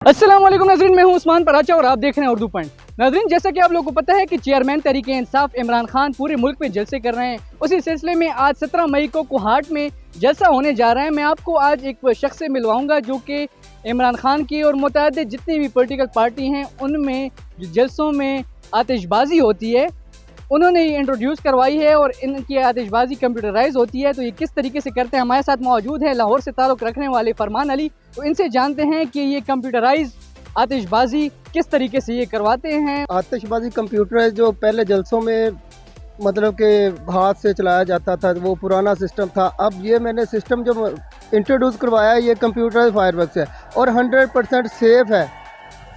अस्सलाम वालेकुम नाज़रीन, मैं हूं उस्मान पराचा और आप देख रहे हैं उर्दू पॉइंट। नाज़रीन, जैसा कि आप लोगों को पता है कि चेयरमैन तहरीक इंसाफ इमरान खान पूरे मुल्क में जलसे कर रहे हैं। उसी सिलसिले में आज 17 मई को कोहाट में जलसा होने जा रहा है। मैं आपको आज एक शख्स से मिलवाऊंगा जो कि इमरान खान की और मुतअद्दिद जितनी भी पॉलिटिकल पार्टी हैं उनमें जो जलसों में आतिशबाजी होती है उन्होंने ही इंट्रोड्यूस करवाई है और इनकी आतिशबाजी कंप्यूटराइज होती है। तो ये किस तरीके से करते हैं, हमारे साथ मौजूद है लाहौर से ताल्लुक़ रखने वाले फरमान अली। तो इनसे जानते हैं कि ये कंप्यूटराइज आतिशबाजी किस तरीके से ये करवाते हैं। आतिशबाजी कंप्यूटर जो पहले जलसों में मतलब कि हाथ से चलाया जाता था वो पुराना सिस्टम था। अब ये मैंने सिस्टम जो इंट्रोड्यूस करवाया है ये कंप्यूटर फायरवर्क्स है और 100% सेफ़ है।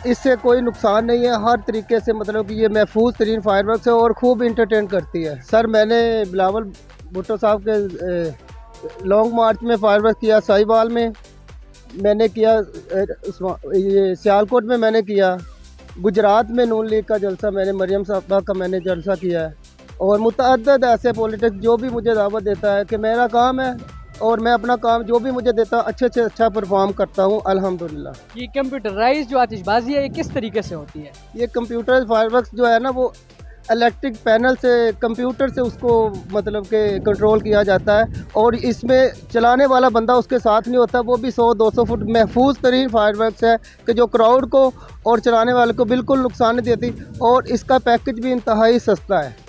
इससे कोई नुकसान नहीं है, हर तरीके से मतलब कि ये महफूज तरीन फायरवर्क्स है और खूब इंटरटेन करती है। सर मैंने बिलावल भुट्टो साहब के लॉन्ग मार्च में फायरवर्क किया, साहिवाल में मैंने किया, ये सियालकोट में मैंने किया, गुजरात में नून लीग का जलसा मैंने मरियम साहबा का मैंने जलसा किया है और मुतअद्दिद ऐसे पॉलिटिक्स जो भी मुझे दावत देता है कि मेरा काम है और मैं अपना काम जो भी मुझे देता अच्छे से अच्छा परफॉर्म करता हूँ अल्हम्दुलिल्लाह। ये कंप्यूटराइज जो आतिशबाजी है ये किस तरीके से होती है? ये कंप्यूटर फायरवर्क्स जो है ना वो इलेक्ट्रिक पैनल से कंप्यूटर से उसको मतलब के कंट्रोल किया जाता है और इसमें चलाने वाला बंदा उसके साथ नहीं होता। वो भी 100-200 फुट महफूज तरीन फायरवर्क्स है कि जो क्राउड को और चलाने वाले को बिल्कुल नुकसान नहीं देती और इसका पैकेज भी इंतहाई सस्ता है।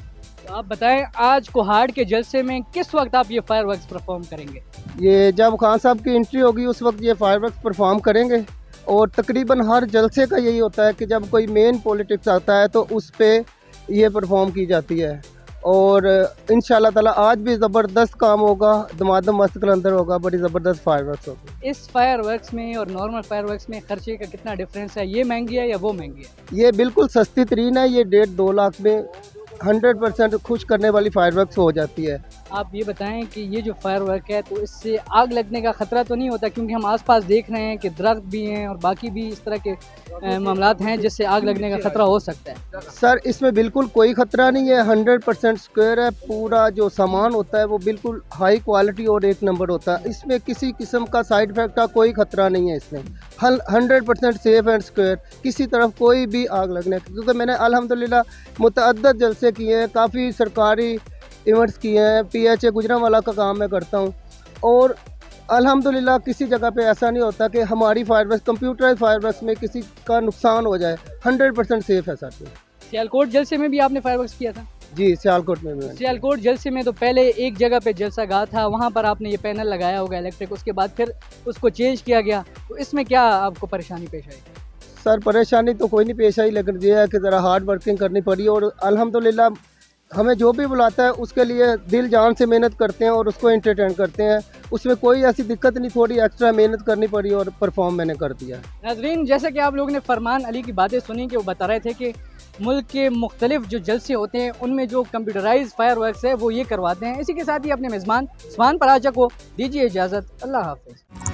तो आप बताएं आज कोहाट के जलसे में किस वक्त आप ये फायरवर्क्स परफॉर्म करेंगे? ये जब खान साहब की एंट्री होगी उस वक्त ये फायरवर्क्स परफॉर्म करेंगे और तकरीबन हर जलसे का यही होता है कि जब कोई मेन पॉलिटिक्स आता है तो उस पर ये परफॉर्म की जाती है और इंशाल्लाह ताला आज भी ज़बरदस्त काम होगा, दमादम मस्त कलंदर होगा, बड़ी ज़बरदस्त फायरवर्क्स होगी। इस फायरवर्क्स में और नॉर्मल फायरवर्क्स में खर्चे का कितना डिफरेंस है? ये महंगी है या वो महंगी है? ये बिल्कुल सस्ती तरीन है, ये 1.5-2 लाख में 100% खुश करने वाली फायरवर्क्स हो जाती है। आप ये बताएं कि ये जो फायरवर्क है तो इससे आग लगने का ख़तरा तो नहीं होता? क्योंकि हम आसपास देख रहे हैं कि दरख्त भी हैं और बाकी भी इस तरह के मामलात हैं जिससे आग लगने का ख़तरा हो सकता है। सर इसमें बिल्कुल कोई ख़तरा नहीं है, 100% स्क्वायर है। पूरा जो सामान होता है वो बिल्कुल हाई क्वालिटी और एक नंबर होता है। इसमें किसी किस्म का साइड इफेक्ट का कोई ख़तरा नहीं है। इसमें 100% सेफ एंड स्क्वायर, किसी तरफ कोई भी आग लगने, क्योंकि मैंने अल्हम्दुलिल्लाह मुतअद्दिद जलसे किए हैं, काफ़ी सरकारी इवेंट्स किए हैं, PHA गुजरांवाला का काम मैं करता हूँ और अल्हम्दुलिल्लाह किसी जगह पे ऐसा नहीं होता कि हमारी फायरवर्क्स कंप्यूटराइज फायरवर्क्स में किसी का नुकसान हो जाए। 100% सेफ है सर। सियालकोट जलसे में भी आपने फायरवर्क्स किया था? जी सियालकोट में भी। सियालकोट जलसे में तो पहले एक जगह पे जलसा गाह था, वहाँ पर आपने ये पैनल लगाया होगा इलेक्ट्रिक, उसके बाद फिर उसको चेंज किया गया, तो इसमें क्या आपको परेशानी पेश आई? सर परेशानी तो कोई नहीं पेश आई, लेकिन ये है कि ज़रा हार्ड वर्किंग करनी पड़ी और अल्हम्दुलिल्लाह हमें जो भी बुलाता है उसके लिए दिल जान से मेहनत करते हैं और उसको एंटरटेन करते हैं। उसमें कोई ऐसी दिक्कत नहीं, थोड़ी एक्स्ट्रा मेहनत करनी पड़ी और परफॉर्म मैंने कर दिया। नाज़रीन, जैसा कि आप लोगों ने फरमान अली की बातें सुनी कि वो बता रहे थे कि मुल्क के मुख्तलिफ जो जलसे होते हैं उनमें जो कंप्यूटराइज फायरवर्क्स है वो ये करवाते हैं। इसी के साथ ही अपने मेज़बान उस्मान पराचा को दीजिए इजाज़त। अल्लाह हाफ़िज़।